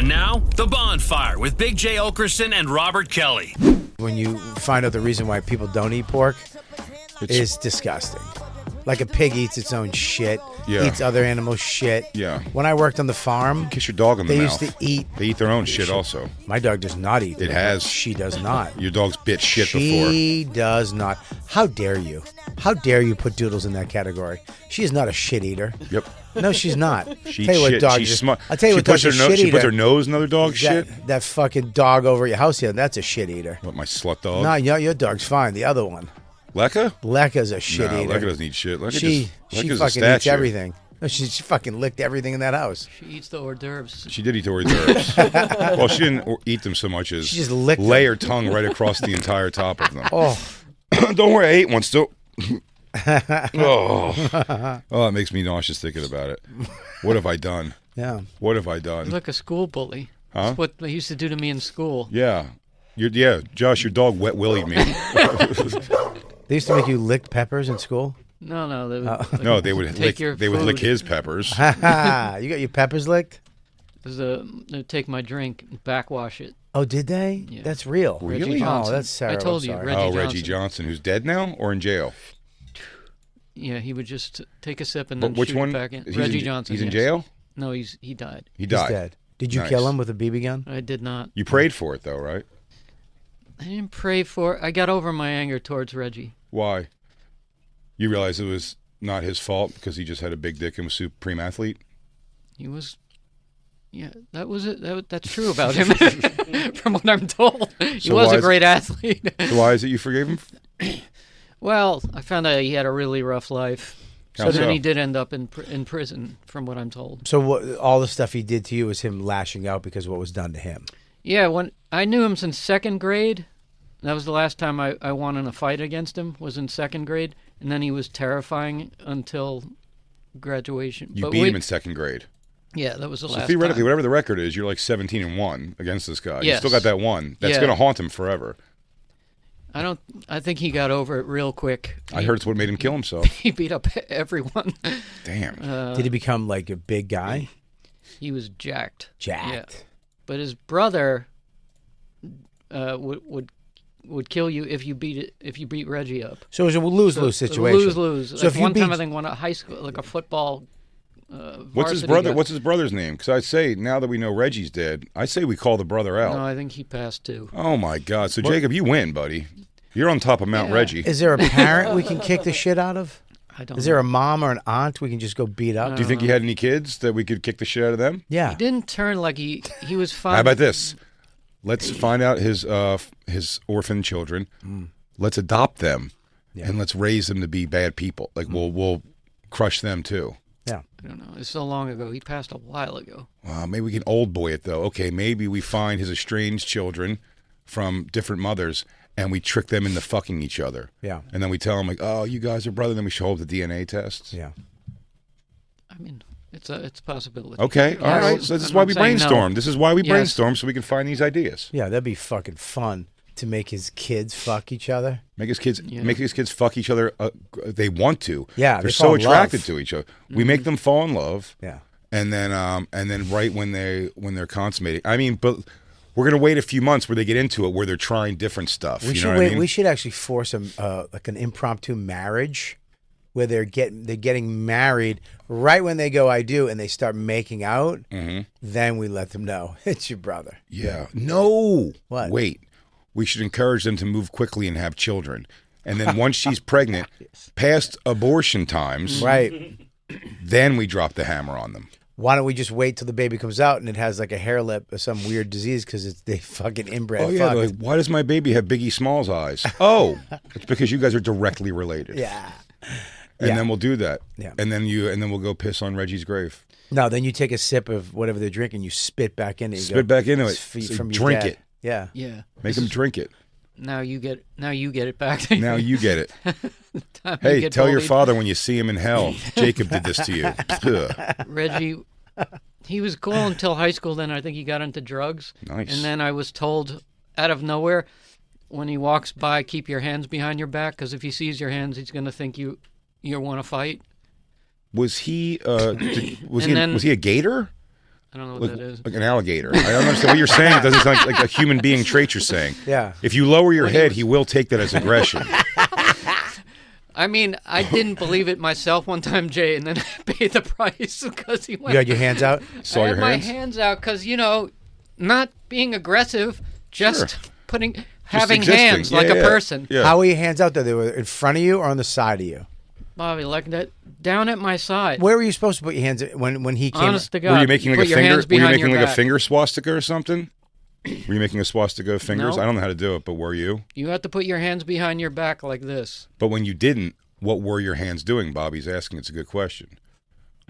And now, The Bonfire with Big J. Okerson and Robert Kelly. When you find out the reason why people don't eat pork, it's disgusting. Like a pig eats its own shit, eats other animals' shit. Yeah. When I worked on the farm, Kiss your dog in the mouth. They used to eat. They eat their own shit also. My dog does not eat. It has. She does not. Your dog's bit shit before. She does not. How dare you? How dare you put Doodles in that category? She is not a shit eater. Yep. No, she's not. She tell you what, shit. dog. She's smart. I'll tell you what, dog's a shit eater. She puts her nose in other dog's shit. That fucking dog over at your house here, that's a shit eater. What, my slut dog? No, your dog's fine. The other one. Lecca? Lecca's a shit eater. Lecca doesn't eat shit. She fucking eats everything. No, she fucking licked everything in that house. She eats the hors d'oeuvres. She did eat the hors d'oeuvres. Well, she didn't eat them so much as she just licked lay her tongue right across the entire top of them. Oh. Don't worry, I ate one still. Oh, it makes me nauseous thinking about it. What have I done? Yeah. What have I done? You're like a school bully. Huh? That's what they used to do to me in school. Yeah. Josh, your dog wet willied me. They used to make you lick peppers in school? No, they would, no, they would lick. They would lick his peppers. You got your peppers licked? They'd take my drink and backwash it. Oh, did they? Yeah. That's real. Really? Reggie Johnson. Oh, that's terrible. I told you, Sorry. Reggie Johnson. Reggie Johnson, who's dead now or in jail? Yeah, he would just take a sip and then Which shoot one? it back in. He's Reggie in, Johnson. He's in yes. jail? No, he died. He died. He's dead. Did you Nice. kill him with a BB gun? I did not. You prayed for it though, right? I didn't pray for it. I got over my anger towards Reggie. Why? You realize it was not his fault because he just had a big dick and was a supreme athlete? He was... Yeah, that was it. That's true about him, from what I'm told. He was a great athlete. So why is it you forgave him? Well, I found out he had a really rough life. How Then so? he did end up in prison, from what I'm told. So all the stuff he did to you was him lashing out because of what was done to him? Yeah, when I knew him since second grade. That was the last time I won in a fight against him, was in second grade. And then he was terrifying until graduation. You beat him in second grade. Yeah, that was the last So theoretically, time. whatever the record is, you're like 17-1 against this guy. You Yes. still got that one. That's going to haunt him forever. I think he got over it real quick. I heard it's what made him kill himself. He beat up everyone. Damn. Did he become like a big guy? He was jacked. Jacked. Yeah. But his brother would kill you if you beat Reggie up. So it was a lose-lose situation. Lose-lose. So Like if you one time beat- I think won a high school, like a football. What's his brother? What's his brother's name? Because I'd say now that we know Reggie's dead, I say we call the brother out. No, I think he passed too. Oh my God! So Jacob, you win, buddy. You're on top of Mount Reggie. Is there a parent we can kick the shit out of? I don't. Is there a mom or an aunt we can just go beat up? Do you think he had any kids that we could kick the shit out of them? Yeah. He didn't turn like he was fine. How about this? Let's find out his orphan children. Let's adopt them, and let's raise them to be bad people. Like we'll crush them too. Yeah. I don't know. It's so long ago. He passed a while ago. Maybe we can old boy it though. Okay, maybe we find his estranged children from different mothers, and we trick them into fucking each other. Yeah. And then we tell them like, "Oh, you guys are brothers." Then we show up the DNA tests. Yeah. I mean, it's a possibility. Okay, all right. So this is why we brainstorm. This is why we brainstorm, so we can find these ideas. Yeah, that'd be fucking fun to make his kids fuck each other. Make his kids fuck each other. They want to. Yeah, they're they so fall in attracted love. to each other. We make them fall in love. Yeah. And then right when they're consummating. I mean, but we're gonna wait a few months where they get into it, where they're trying different stuff. We you should know what I mean? We should actually force them like an impromptu marriage, where they're getting married right when they go I do, and they start making out. Mm-hmm. Then we let them know it's your brother. Yeah. No. What? Wait. We should encourage them to move quickly and have children, and then once she's pregnant, past abortion times, Right. then we drop the hammer on them. Why don't we just wait till the baby comes out and it has like a hair lip or some weird disease because they fucking inbred. Oh yeah, fuck. they're like, why does my baby have Biggie Smalls eyes? Oh, it's because you guys are directly related. Yeah. And then we'll do that. Yeah. And then we'll go piss on Reggie's grave. No, then you take a sip of whatever they're drinking, you spit back into it. Spit back into it. Feed So from your drink dad. it. Yeah. Yeah. Make them drink it. Now you get it back. Now you get it. Time you Hey, get tell your bullied. father when you see him in hell, Jacob did this to you. Ugh. Reggie, he was cool until high school. Then I think he got into drugs. Nice. And then I was told out of nowhere, when he walks by, keep your hands behind your back, because if he sees your hands, he's going to think you want to fight. Was he was And then- he a gator? I don't know what that is. Like an alligator. I don't understand what you're saying. It doesn't sound like a human being trait you're saying. Yeah. If you lower your head, he will take that as aggression. I mean, I didn't believe it myself one time, Jay, and then I paid the price because he went. You had your hands out? Saw I your had my hands? hands out because, not being aggressive, just Just having existing. hands like a person. Yeah. How were your hands out there? They were in front of you or on the side of you? Bobby, like that, down at my side. Where were you supposed to put your hands when he came? Honest to God. Were you making like put a your finger? hands Were you behind making your like a back. finger swastika or something? Were you making a swastika of fingers? No. I don't know how to do it, but were you? You have to put your hands behind your back like this. But when you didn't, what were your hands doing? Bobby's asking. It's a good question.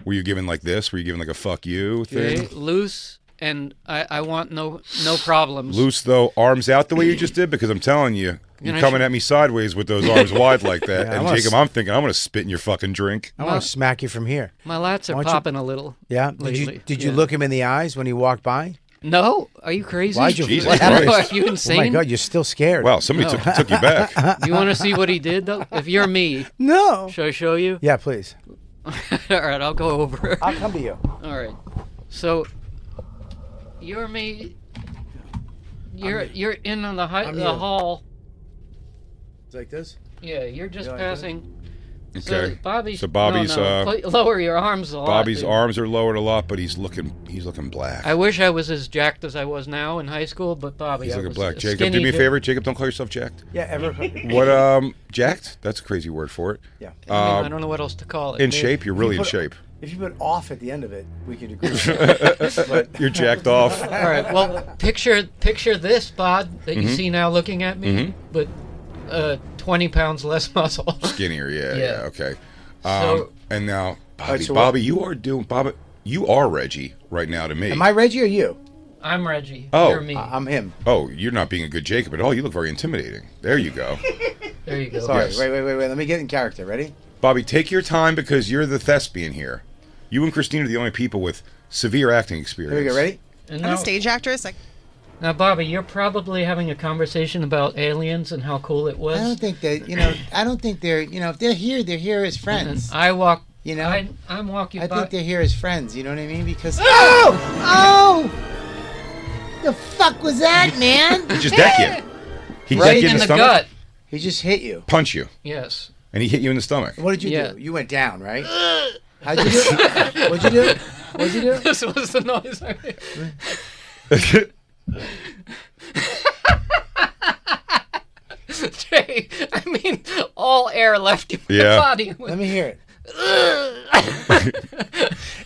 Were you giving like this? Were you giving like a fuck you thing? Okay? Loose, and I want no problems. Loose though, arms out the way you just did, because I'm telling you, you're coming at me sideways with those arms wide like that. Yeah, and Jacob, I'm thinking I'm gonna spit in your fucking drink. I want to smack you from here. My lats are Why don't you- popping a little. Yeah. Lately. Did you Yeah. look him in the eyes when he walked by? No, are you crazy? Why'd you? Jesus what Christ. happened? Are you Oh insane? my God, you're still scared. Wow, somebody took you back. You want to see what he did, though? If you're me, No. should I show you? Yeah, please. All right, I'll go over. I'll come to you. All right. So, you're me. You're in on the I'm the you. hall. It's like this. Yeah, you're just like passing. Okay. So So Bobby's lower your arms a lot. Bobby's dude. arms are lowered a lot, but he's looking black. I wish I was as jacked as I was now in high school, but Bobby, He's I looking was black. a Jacob, skinny do me a dude. favor. Jacob, don't call yourself jacked. Yeah, What jacked? That's a crazy word for it. Yeah. I don't know what else to call it. In Maybe- shape, you're really in shape. If you put off at the end of it, we could agree. But You're jacked off. All right. Well, picture this bod that Mm-hmm. you see now looking at me, but 20 pounds less muscle. Skinnier, yeah, Yeah. okay. So- And now, Bobby, so Bobby, you are Reggie right now to me. am I Reggie or you? I'm Reggie. Oh. You're me. I'm him. Oh, you're not being a good Jacob at all. You look very intimidating. There you go. There you go. Sorry. Yes. Wait. Let me get in character. Ready? Bobby, take your time because you're the thespian here. You and Christine are the only people with severe acting experience. Here we go. Ready? And I'm now, a stage actress. now, Bobby, you're probably having a conversation about aliens and how cool it was. I don't think that, I don't think they're, if they're here as friends. And I walk. You know? I'm walking I by. think they're here as friends, you know what I mean? Because, oh! The fuck was that, man? He just deck you. He right deck you in the stomach, gut. He just hit you. punch you, Yes. and he hit you in the stomach. What did you Yeah. do? You went down, right? How'd you do? What'd you do? What'd you do? This was the noise I made. Jay, I mean, all air left your Yeah. body. Let me hear it.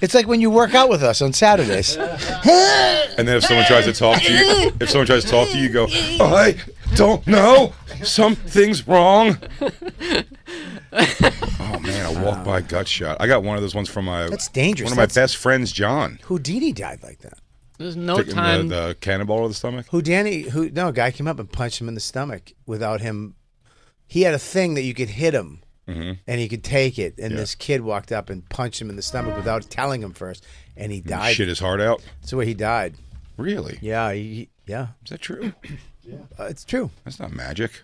It's like when you work out with us on Saturdays. And then if someone tries to talk to you, you go, I don't know. Something's wrong. Oh man, a walk by gut shot. I got one of those ones from That's dangerous. one of my That's- best friends, John. Houdini died like that. There's no Taking time. the cannonball to the stomach. No, a guy came up and punched him in the stomach without him. He had a thing that you could hit him and he could take it. And Yeah. this kid walked up and punched him in the stomach without telling him first. And he died. Shit his heart out. That's the way he died. Really? Yeah, yeah. Is that true? It's true. That's not magic.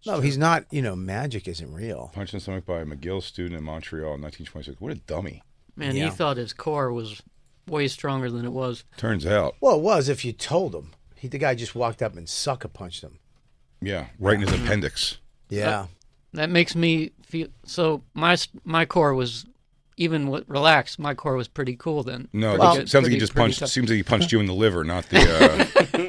No, he's not, magic isn't real. Punched in the stomach by a McGill student in Montreal in 1926. What a dummy. Man, Yeah. he thought his core was way stronger than it was. Turns out. Well, it was if you told him. The guy just walked up and sucker punched him. Yeah, right in his appendix. Yeah. That makes me feel so. My core was even relaxed. My core was pretty cool then. No, Pretty that good- sounds like he pretty- just pretty punched. tough. Seems like he punched you in the liver, not the.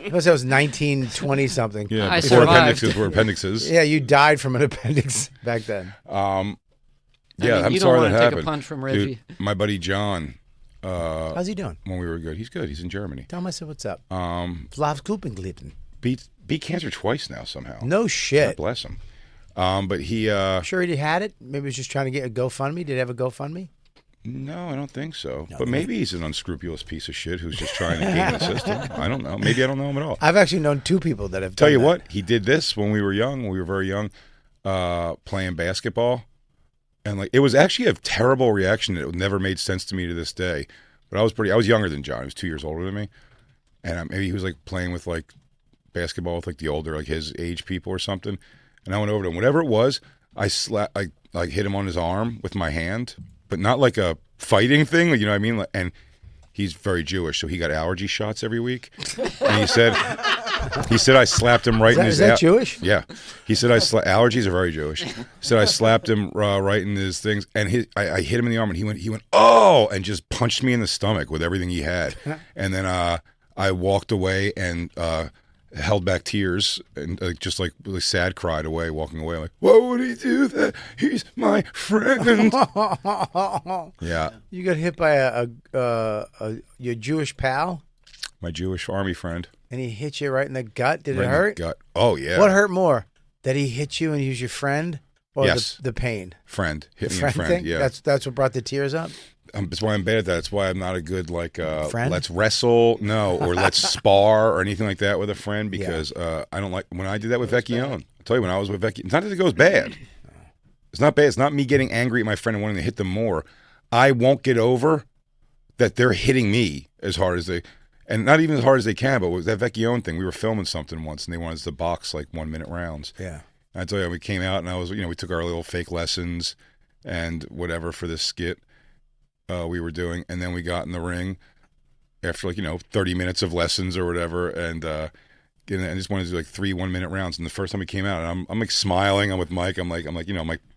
Because that was 1920 something. Yeah, I before survived. appendixes were appendixes. Yeah, you died from an appendix back then. Yeah, mean, I'm you don't sorry wanna that take a happened. punch from Dude, Reggie. my buddy John, How's he doing? when we were good, he's good. He's in Germany. Tell him I said what's up. Flavskupenglippen. Beat cancer twice now somehow. No God shit. bless him. But he. Sure he had it? Maybe he was just trying to get a GoFundMe. Did he have a GoFundMe? No, I don't think so. But maybe he's an unscrupulous piece of shit who's just trying to game the system. I don't know. Maybe I don't know him at all. I've actually known two people that have Tell done you that. what, he did this when we were young, when we were very young, playing basketball. And like it was actually a terrible reaction that never made sense to me to this day. But I was younger than John. He was 2 years older than me. And maybe he was like playing with like basketball with like the older, like his age people or something. And I went over to him. Whatever it was, I hit him on his arm with my hand, but not like a fighting thing, you know what I mean? And he's very Jewish, so he got allergy shots every week. And he said I slapped him right in his. Is that Jewish? Yeah, he said allergies are very Jewish. He said I slapped him right in his things, and I hit him in the arm, and he went oh, and just punched me in the stomach with everything he had, and then I walked away and held back tears and just like really sad cried away, walking away like, why would he do that? He's my friend. Yeah. You got hit by your Jewish pal? My Jewish army friend. And he hit you right in the gut? Did Right it in the hurt? gut. Oh, yeah. What hurt more? That he hit you and he was your friend? Or Yes. the pain? Friend. Hit The me friend a friend. thing? Yeah. That's what brought the tears up? That's why I'm bad at that. That's why I'm not a good Friend? let's wrestle, or let's spar or anything like that with a friend because I don't like when I did that with Vecchione. I tell you, when I was with Vecchione, it's not that it goes bad. It's not bad. It's not me getting angry at my friend and wanting to hit them more. I won't get over that they're hitting me as hard as they, and not even as hard as they can. But with that Vecchione thing, we were filming something once and they wanted us to box like 1 minute rounds. Yeah. And I tell you, we came out and I was, we took our little fake lessons and whatever for this skit. We were doing, and then we got in the ring after 30 minutes of lessons or whatever, and I just wanted to do like 3 1-minute rounds. And the first time he came out, and I'm like smiling, I'm with Mike, I'm like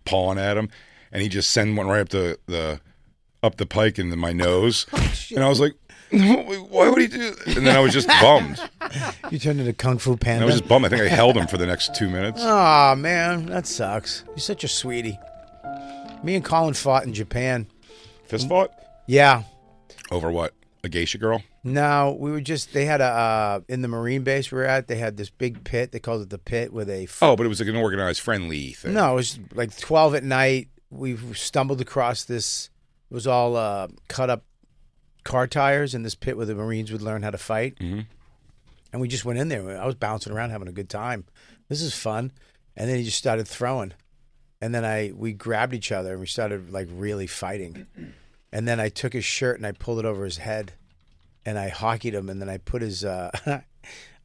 pawing at him, and he just sent one right up the pike into my nose, and I was like, why would he do that? And then I was just bummed. You turned into Kung Fu Panda? And I was just bummed. I think I held him for the next 2 minutes. Oh, man, that sucks. You're such a sweetie. Me and Colin fought in Japan. Fist fought? Yeah. Over what? A geisha girl? No, we were they had in the Marine base we were at, they had this big pit. They called it the pit where they... Oh, but it was like an organized, friendly thing. No, it was like 12 at night. We stumbled across this. It was all cut up car tires in this pit where the Marines would learn how to fight. Mm-hmm. And we just went in there. I was bouncing around having a good time. This is fun. And then he just started throwing. And then we grabbed each other and we started like really fighting. And then I took his shirt and I pulled it over his head and I hockeyed him. And then I put I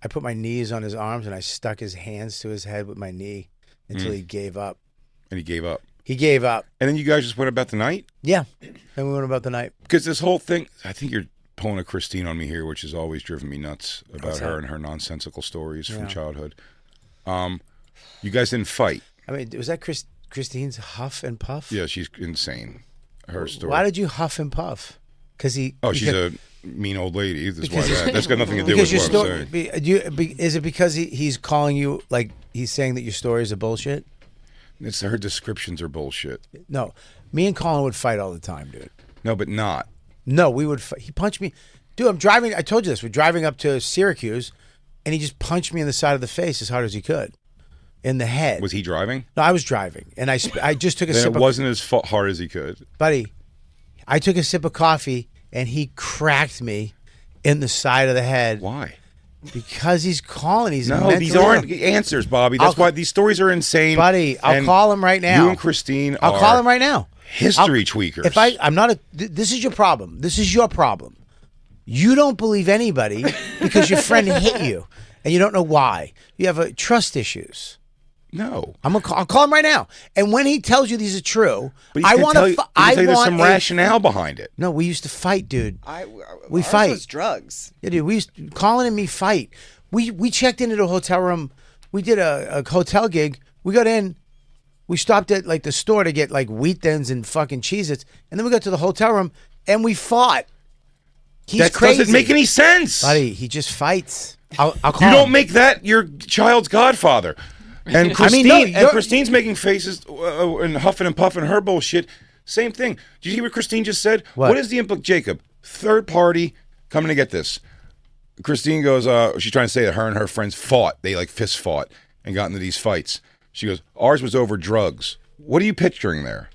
put my knees on his arms and I stuck his hands to his head with my knee until he gave up. And he gave up. He gave up. And then you guys just went about the night? Yeah. Then we went about the night. Because this whole thing, I think you're pulling a Christine on me here, which has always driven me nuts about her and her nonsensical stories from childhood. You guys didn't fight. I mean, was that Christine's huff and puff? Yeah, she's insane. Her story. Why did you huff and puff? Because she's a mean old lady. That's why that's got nothing to do with what I'm saying. Is it because he's calling you, like, he's saying that your stories are bullshit? It's her descriptions are bullshit. No. Me and Colin would fight all the time, dude. No, but not. No, we would fight. He punched me. Dude, I'm driving. I told you this. We're driving up to Syracuse, and he just punched me in the side of the face as hard as he could. In the head. Was he driving? No, I was driving, and I just took a then sip. It wasn't as hard as he could, buddy. I took a sip of coffee, and he cracked me in the side of the head. Why? Because he's calling. He's these aren't answers, Bobby. That's why these stories are insane, buddy. I'll call him right now. You and Christine. I'll call him right now. History tweakers. If I'm not this is your problem. This is your problem. You don't believe anybody because your friend hit you, and you don't know why. You have trust issues. No, I'll call him right now. And when he tells you these are true, but I want to. There's some rationale behind it. No, we used to fight, dude. We ours fight. Was drugs. Yeah, dude. Colin and me fight. We checked into a hotel room. We did a hotel gig. We got in. We stopped at like the store to get like wheat thins and fucking Cheez-Its, and then we got to the hotel room and we fought. He's crazy. Doesn't make any sense, buddy. He just fights. I'll call you him. don't make that your child's godfather. And Christine, Christine's making faces and huffing and puffing her bullshit. Same thing. Did you hear what Christine just said? What is the implication? Jacob, third party coming to get this. Christine goes, she's trying to say that her and her friends fought. They like fist fought and got into these fights. She goes, ours was over drugs. What are you picturing there?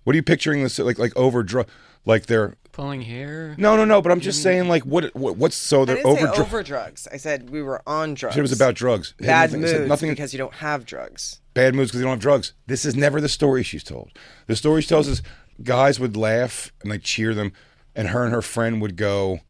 What are you picturing this like over drug? Like they're pulling hair? No. But I'm just saying, like, what's so they're over drugs. I said we were on drugs. It was about drugs. Bad moods because you don't have drugs. Bad moods because you don't have drugs. This is never the story she's told. The story she tells is guys would laugh and like cheer them, and her friend would go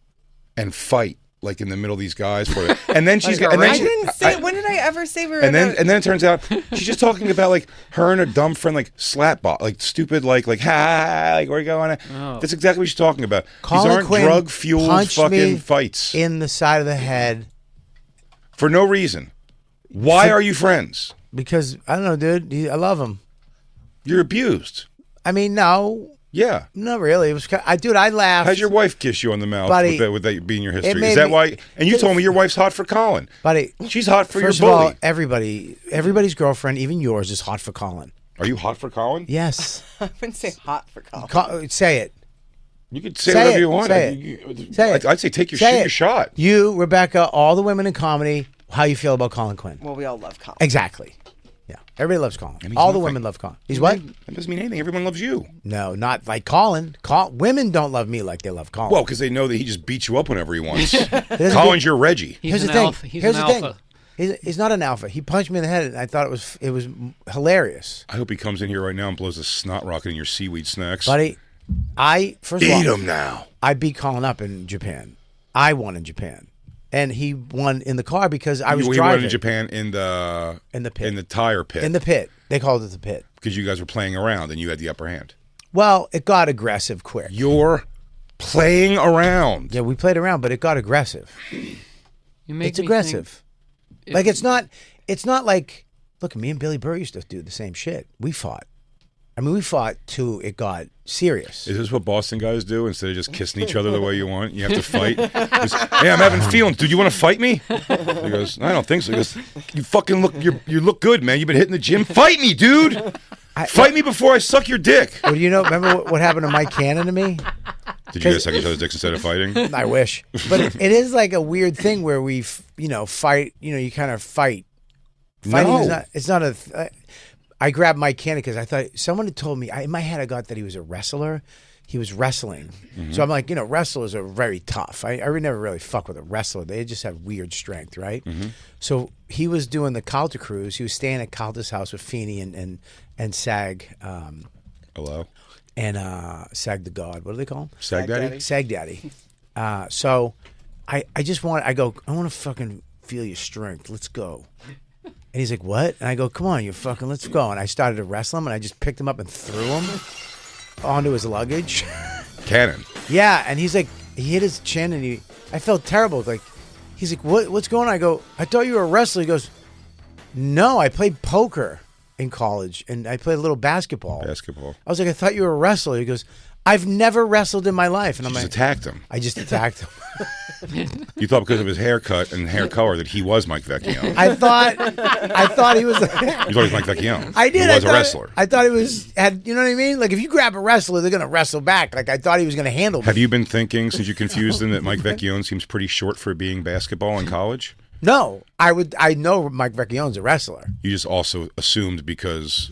and fight like in the middle of these guys for it. And then she's Like a and then I she, didn't say. When did I ever say we were? and then it turns out she's just talking about like her and her dumb friend like slapbot, like stupid, like ha, like where you going? Oh. That's exactly what she's talking about. Colin These aren't Quinn drug fueled punched fucking me fights in the side of the head for no reason. Why are you friends? because I don't know, dude. I love him. You're abused. I mean, no, Yeah. not really. It was, dude. I laughed. How's your wife kiss you on the mouth Buddy, with that being your history? made Is that me- why? And you told me your wife's hot for Colin. buddy? She's hot for First your of all, bully. everybody's girlfriend, even yours, is hot for Colin. Are you hot for Colin? Yes. I wouldn't say hot for Colin. Say it. You could say Say whatever it. you want. Say it. Say it. I'd say take your Say shoot it. your shot. You, Rebecca, all the women in comedy. How you feel about Colin Quinn? Well, we all love Colin. Exactly. Yeah. Everybody loves Colin. means All the nothing. women love Colin. He's what? That doesn't mean anything. Everyone loves you. No, not like Colin. Women don't love me like they love Colin. Well, because they know that he just beats you up whenever he wants. Here's Colin's your Reggie. He's Here's an the thing. alpha. He's Here's an the thing. alpha. He's not an alpha. He punched me in the head, and I thought it was hilarious, I hope he comes in here right now and blows a snot rocket in your seaweed snacks. buddy. First of all, Eat him now. I beat Colin up in Japan. I won in Japan, and he won in the car because I was He driving went in Japan in the pit. in the tire pit In the pit. They called it the pit. because you guys were playing around and you had the upper hand. Well, it got aggressive quick. You're playing around. Yeah, we played around, but it got aggressive. You make It's me aggressive. think- Like it's not like, look, me and Billy Burr used to do the same shit. We fought. I mean, we fought till it got serious. Is this what Boston guys do? Instead of just kissing each other the way you want, you have to fight. Goes, hey, I'm having feelings. Dude, you want to fight me? He goes, I don't think so. He goes, you fucking you look good, man. You've been hitting the gym. Fight me, dude. Fight me before I suck your dick. Well, you know, remember what happened to Mike Cannon to me? Did you guys suck each other's dicks instead of fighting? I wish. But it is like a weird thing where we, fight, you kind of fight. Fighting No. it's not a, I grabbed Mike Cannon because I thought someone had told me, in my head I got that he was a wrestler. He was wrestling. So I'm like, wrestlers are very tough. I never really fuck with a wrestler. They just have weird strength, right? So he was doing the Calta cruise. He was staying at Calta's house with Feeney and Sag. Hello? And Sag the God. What do they call him? Sag Daddy? Sag Daddy. So I want to fucking feel your strength. Let's go. And he's like, what? And I go, come on, let's go. And I started to wrestle him, and I just picked him up and threw him onto his luggage. Cannon. Yeah, and he's like, he hit his chin, and I felt terrible. Like, he's like, what's going on? I go, I thought you were a wrestler. He goes, no, I played poker in college, and I played a little basketball. I was like, I thought you were a wrestler. He goes, I've never wrestled in my life. And I'm Just like, attacked him. I just attacked him. You thought because of his haircut and hair color that he was Mike Vecchione. I thought he was. You thought he was Mike Vecchione. I did. He was a wrestler. I thought he had. You know what I mean? Like if you grab a wrestler, they're gonna wrestle back. Like I thought he was gonna handle. Have me. you been thinking since you confused him that Mike Vecchione seems pretty short for being basketball in college? No, I know Mike Vecchione's a wrestler. You just also assumed because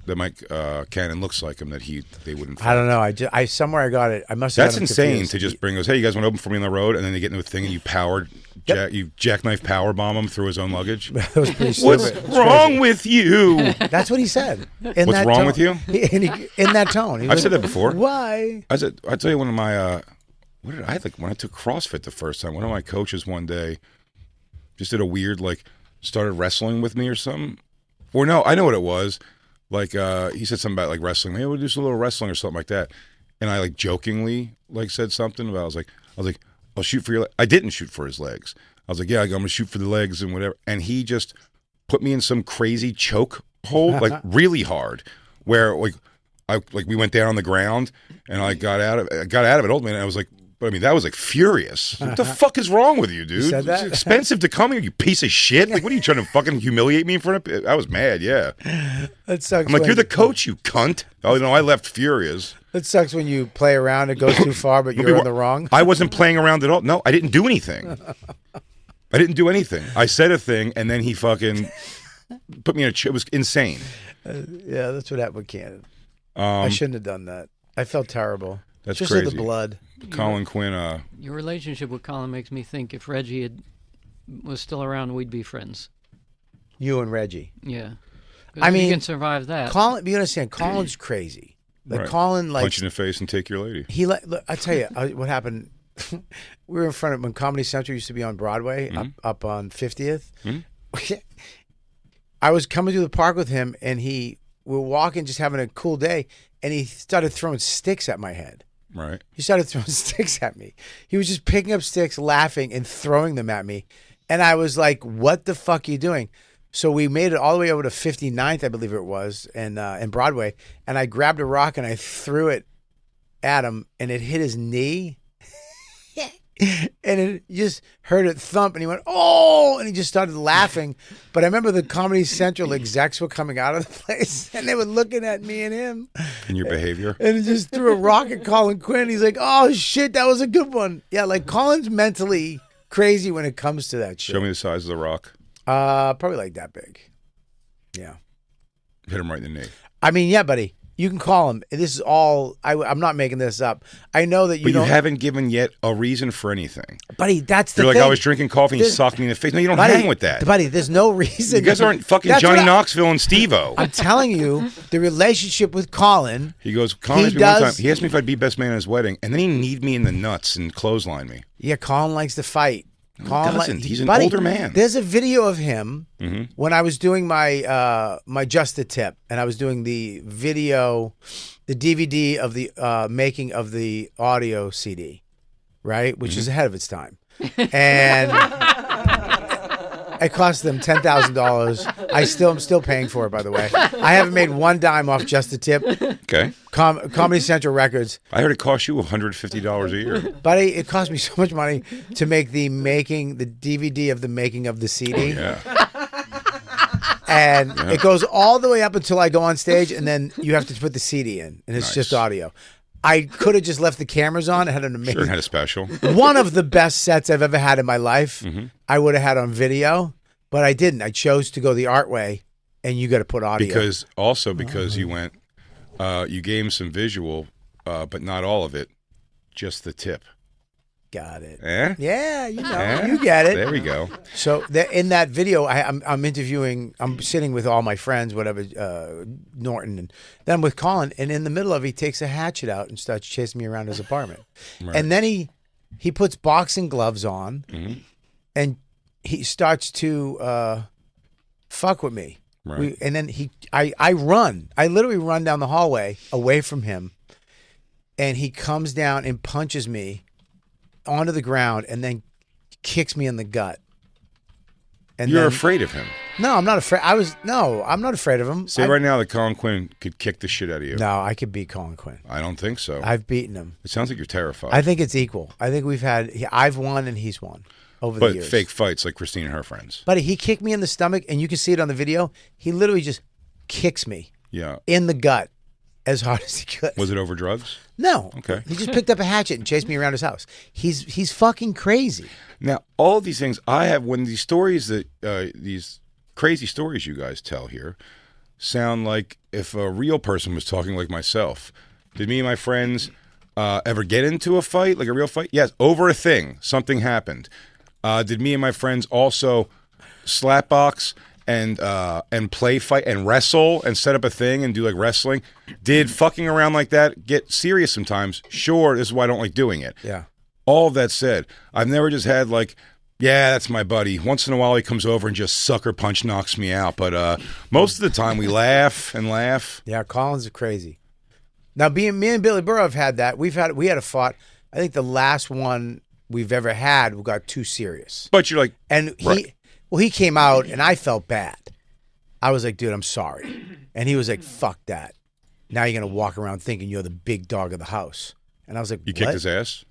that Mike Cannon looks like him that they wouldn't fight. I don't know. I somewhere I got it. I must have. That's got him insane confused. to just bring those. Hey, you guys want to open for me on the road, and then they get into a thing and you you jackknife power bomb him through his own luggage. That was pretty What's stupid. It's wrong crazy. with you? That's what he said. What's wrong with you? In that tone. He I've was said like, that before. Why? I tell you one of my what did I when I took CrossFit the first time. One of my coaches one day just did a weird started wrestling with me or something. Or no, I know what it was. He said something about wrestling. Hey, we'll do a little wrestling or something like that. And I jokingly said something about I was like, I'll shoot for your I didn't shoot for his legs. I was like, yeah, I'm gonna shoot for the legs and whatever. And he just put me in some crazy choke hold, really hard, where we went down on the ground and I got out of it ultimately, and I was like, but I mean, that was furious. What the fuck is wrong with you, dude? You said that? It's expensive to come here, you piece of shit. What are you trying to fucking humiliate me in front of? I was mad, yeah. That sucks. I'm like, you're the coach, you cunt. Oh no, I left furious. It sucks when you play around, it goes too far, but you're in the wrong. I wasn't playing around at all. No, I didn't do anything. I didn't do anything. I said a thing, and then he fucking put me in it was insane. Yeah, that's what happened with Cannon. I shouldn't have done that. I felt terrible. That's just crazy. Just the blood. Colin Quinn. Your relationship with Colin makes me think if Reggie was still around, we'd be friends. You and Reggie. Yeah. I mean, you can survive that. Colin, you understand? Colin's crazy. Right. Colin, punch you in the face and take your lady. Look, I tell you what happened. we were in front of when Comedy Central used to be on Broadway, up on 50th. I was coming through the park with him, and we were walking, just having a cool day, and he started throwing sticks at my head. Right. He started throwing sticks at me. He was just picking up sticks, laughing, and throwing them at me. And I was like, what the fuck are you doing? So we made it all the way over to 59th, I believe it was, and Broadway. And I grabbed a rock and I threw it at him, and it hit his knee. And it just heard it thump, and he went, oh, and he just started laughing. But I remember the Comedy Central execs were coming out of the place, and they were looking at me and him. And your behavior? And he just threw a rock at Colin Quinn. He's like, oh, shit, that was a good one. Yeah, like Colin's mentally crazy when it comes to that shit. Show me the size of the rock. Probably like that big. Yeah. Hit him right in the knee. I mean, yeah, buddy. You can call him. This is all. I'm not making this up. I know that you. But don't, you haven't given yet a reason for anything. buddy. That's the You're thing. like, I was drinking coffee and you socked me in the face. No, you don't buddy, hang with that. buddy. There's no reason. You guys aren't fucking That's Johnny what Knoxville and Steve-O. I'm telling you, the relationship with Colin. He goes, Colin asked me does- one time, he asked me if I'd be best man at his wedding, and then he kneed me in the nuts and clotheslined me. Yeah, Colin likes to fight. Colin doesn't. He's an buddy, older man. There's a video of him when I was doing my my Just the Tip, and I was doing the video, the DVD of the making of the audio CD, right, which is ahead of its time, and it cost them $10,000. I'm still paying for it, by the way. I haven't made one dime off Just the Tip. Okay. Comedy Central Records. I heard it cost you $150 a year. Buddy, it cost me so much money to make the DVD of the making of the CD. Yeah. And it goes all the way up until I go on stage, and then you have to put the CD in, and it's Nice. just audio. I could have just left the cameras on. It had an amazing, Sure, had a special. one of the best sets I've ever had in my life. I would have had on video, but I didn't. I chose to go the art way, and you got to put audio. Because you went, you gave him some visual, but not all of it, just the tip. Got it. Eh? Yeah, you know, Eh? you get it. There we go. So in that video, I'm interviewing. I'm sitting with all my friends, whatever, Norton, and then I'm with Colin. And in the middle of it, he takes a hatchet out and starts chasing me around his apartment. Right. And then he puts boxing gloves on, and he starts to fuck with me. Right. And then I run. I literally run down the hallway away from him, and he comes down and punches me onto the ground, and then kicks me in the gut. And You're then, afraid of him. No, I'm not afraid. I'm not afraid of him. Say right now that Colin Quinn could kick the shit out of you. No, I could beat Colin Quinn. I don't think so. I've beaten him. It sounds like you're terrified. I think it's equal. I think I've won and he's won over the but years. fake fights like Christine and her friends. Buddy, he kicked me in the stomach, and you can see it on the video. He literally just kicks me Yeah. in the gut as hard as he could. Was it over drugs? No. Okay. He just picked up a hatchet and chased me around his house. He's fucking crazy. Now, all of these things I have, when these stories that these crazy stories you guys tell here sound like if a real person was talking like myself. Did me and my friends ever get into a fight, like a real fight? Yes, over a thing. Something happened. Did me and my friends also slap box and play fight and wrestle and set up a thing and do like wrestling? Did fucking around like that get serious sometimes? Sure, this is why I don't like doing it. Yeah. All of that said, I've never just had like, yeah, that's my buddy. Once in a while he comes over and just sucker punch knocks me out. But most of the time we laugh and laugh. Yeah, Colin's crazy. Now, me and Billy Burrow have had that. We had a fought. I think the last one we've ever had got too serious. But you're like, And Right. he came out, and I felt bad. I was like, dude, I'm sorry. And he was like, fuck that. Now you're going to walk around thinking you're the big dog of the house. And I was like, you what? kicked his ass?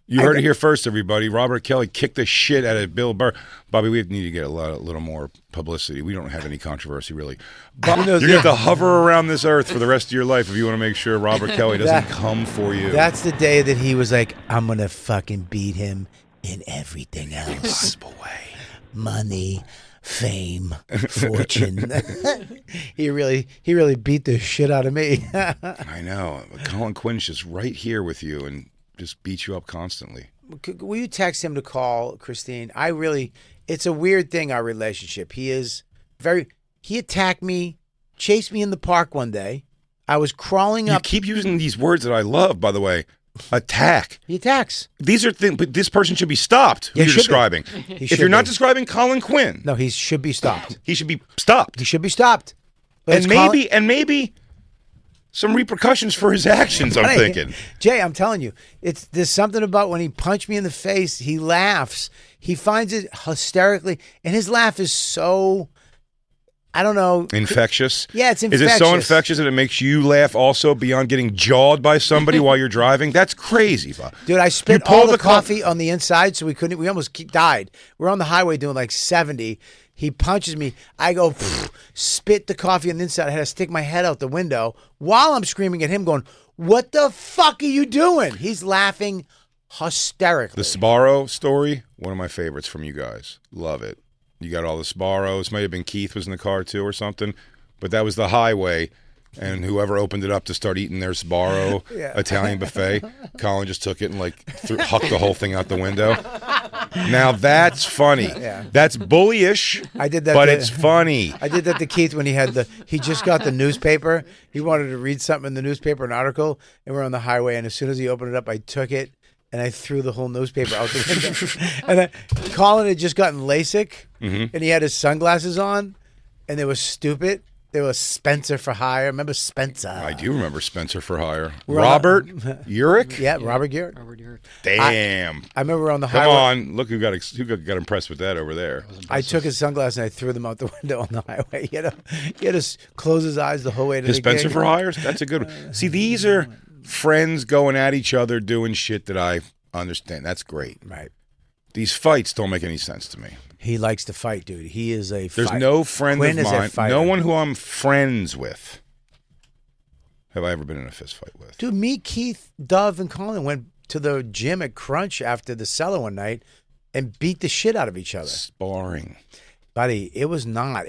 You heard it here first, everybody. Robert Kelly kicked the shit out of Bill Burr. Bobby, we need to get a little more publicity. We don't have any controversy, really. You're going to have to hover around this earth for the rest of your life if you want to make sure Robert Kelly doesn't come for you. That's the day that he was like, I'm going to fucking beat him in everything else. way. Money, fame, fortune. He really beat the shit out of me. I know. Colin Quinn's just right here with you and just beats you up constantly. Will you text him to call Christine? It's a weird thing, our relationship. He attacked me, chased me in the park one day. I was crawling You up. keep using these words that I love, by the way. attack. He attacks. These are things, but this person should be stopped. Who Yeah, you're should be. describing. He If should you're not be. describing Colin Quinn, No, he should be stopped. he should be stopped. He should be stopped. But And it's maybe some repercussions for his actions. I'm Hey, thinking. Jay, I'm telling you, there's something about when he punched me in the face, he laughs. He finds it hysterically, and his laugh is so, I don't know. Infectious. Yeah, it's Is it so infectious. infectious that it makes you laugh also beyond getting jawed by somebody while you're driving? That's crazy, Bob. Dude, I You spit pull all the the co- coffee on the inside, so we almost died. We're on the highway doing like 70. He punches me. I go, spit the coffee on the inside. I had to stick my head out the window while I'm screaming at him going, what the fuck are you doing? He's laughing hysterically. The Sparrow story, one of my favorites from you guys. Love it. You got all the Sparrows. Might have been Keith was in the car too or something. But that was the highway. And whoever opened it up to start eating their Sparrow Italian buffet, Colin just took it and hucked the whole thing out the window. Now that's funny. Yeah. That's bullyish. I did that but to- it's funny. I did that to Keith when he just got the newspaper. He wanted to read something in the newspaper, an article, and we're on the highway. And as soon as he opened it up, I took it and I threw the whole newspaper out the window. And then Colin had just gotten LASIK, and he had his sunglasses on, and they were stupid. They were Spencer for hire. Remember Spencer? I do remember Spencer for Hire. We're on Robert Urich? Yeah, Robert Garrett. Damn. I remember we're on the Come highway. on. Look who got impressed with that over there. I took his sunglasses and I threw them out the window on the highway. He had to close his eyes the whole way to His the Spencer gig. for Hires? That's a good one. See, these are friends going at each other doing shit that I understand. That's great. Right. These fights don't make any sense to me. He likes to fight, dude. He is a There's fight. no friend Quinn of is a mine, fighter. no one who I'm friends with have I ever been in a fist fight with. Dude, me, Keith, Dove, and Colin went to the gym at Crunch after the cellar one night and beat the shit out of each other. Sparring. Buddy, it was not.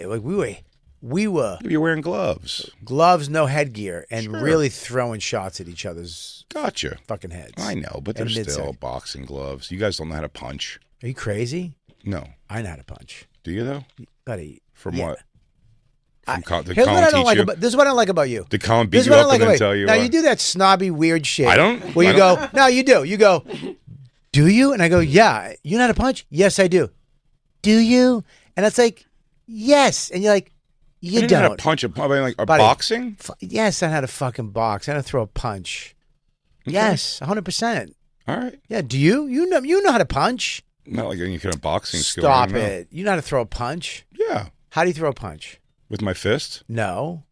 We were You're wearing gloves. gloves, no headgear, and Sure. really throwing shots at each other's Gotcha. fucking heads. I know, but they're And still mid-second. boxing gloves. You guys don't know how to punch. Are you crazy? No. I know how to punch. Do you, though? Buddy. From yeah. what? Did Here's Colin what I teach don't like you? about this is what I don't like about you. Did Colin beat This is you what I up like and then about tell you Now what? you do that snobby weird shit. I don't- Where I you don't- go, no, you do. You go, do you? And I go, yeah. You know how to punch? Yes, I do. Do you? And it's like, yes. And you're like, you I didn't know how to don't. punch a like a Buddy. boxing? Yes, I know how to fucking box. I know how to throw a punch. Yes, 100%. All right. Yeah, do you? You know how to punch. Not like any kind of boxing skill. Stop I don't know. it. You know how to throw a punch? Yeah. How do you throw a punch? With my fist? No.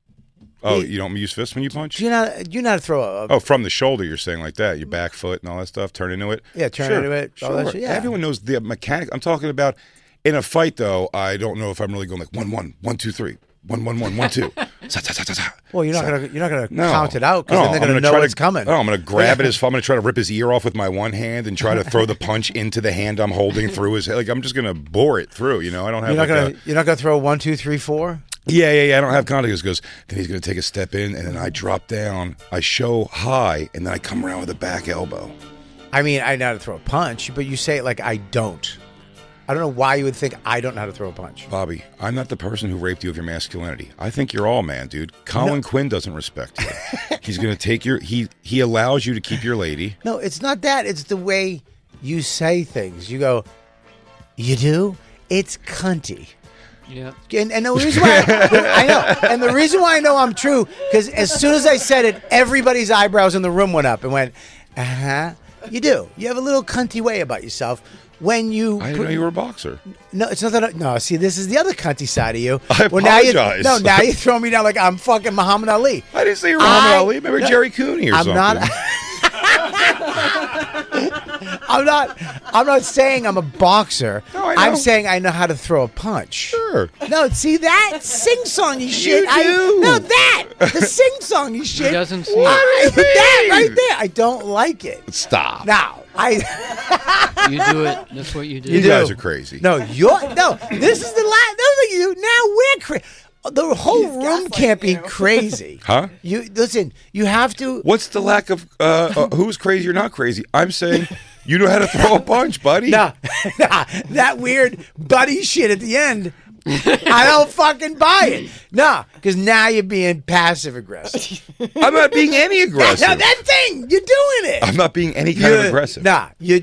Oh, Yeah. you don't use fists when you punch? Do you know how to throw a Oh, from the shoulder, you're saying like that. Your back foot and all that stuff, turn into it? Yeah, turn Sure, into it, all that Sure. shit, yeah. Everyone knows the mechanic. I'm talking about in a fight, though, I don't know if I'm really going like 1-1, 1-2-3, 1-1-1, 1-2. Sa, sa, sa, sa, sa. Well, you're not Sa. gonna No. count it out because No, then they're I'm gonna know try what's coming. No, I'm gonna grab it as I'm gonna try to rip his ear off with my one hand and try to throw the punch into the hand I'm holding through his head. Like I'm just gonna bore it through. You know, I don't have. You're not gonna throw 1, 2, 3, 4. Yeah. I don't have contact. He goes. Then he's gonna take a step in, and then I drop down. I show high, and then I come around with a back elbow. I mean, I know how to throw a punch, but you say it like I don't. I don't know why you would think I don't know how to throw a punch. Bobby, I'm not the person who raped you of your masculinity. I think you're all man, dude. Colin Quinn doesn't respect you. He's gonna take your. He allows you to keep your lady. No, it's not that. It's the way you say things. You go, you do? It's cunty. Yeah. And the reason why I know, and the reason why I know I'm true, because as soon as I said it, everybody's eyebrows in the room went up and went, you do. You have a little cunty way about yourself. When you I didn't know you were a boxer. No, it's not that. No, see, this is the other cunty side of you. I Now apologize. now you throw me down like I'm fucking Muhammad Ali. I didn't say you were Muhammad Ali. Maybe no, Jerry Cooney or I'm something. not. I'm not saying I'm a boxer. No, I know. I'm saying I know how to throw a punch. Sure. No, see that sing-songy shit. do. The sing-songy shit. doesn't see that right there. I don't like it. Stop. Now You do it. That's what you do. You do. guys are crazy. No, this is the last. Those are you. Now we're crazy. The whole room can't be crazy. Huh? You listen. You have to. What's the lack of who's crazy or not crazy? I'm saying you know how to throw a punch, buddy. Nah, that weird buddy shit at the end. I don't fucking buy it. No, because now you're being passive aggressive. I'm not being any aggressive. That thing, you're doing it. I'm not being any kind of aggressive. Now you're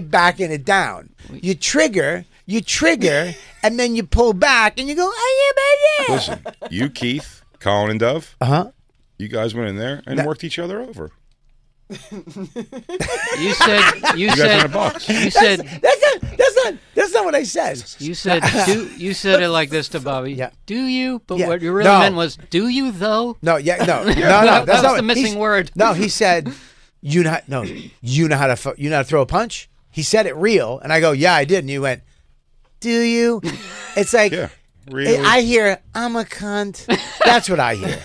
backing it down. You trigger, and then you pull back, and you go, oh yeah, Listen, you, Keith, Colin, and Dove, you guys went in there and worked each other over. You said You guys in a box. you said That's not what I said. you said you said it like this to Bobby. Yeah. Do you? But Yeah. what you really No. meant was, do you though? No, yeah, no. That's That was not the missing word. No, he said, you know how to throw a punch. He said it real, and I go, yeah, I did, and you went, do you? It's like, Yeah, really. I hear, I'm a cunt. That's what I hear.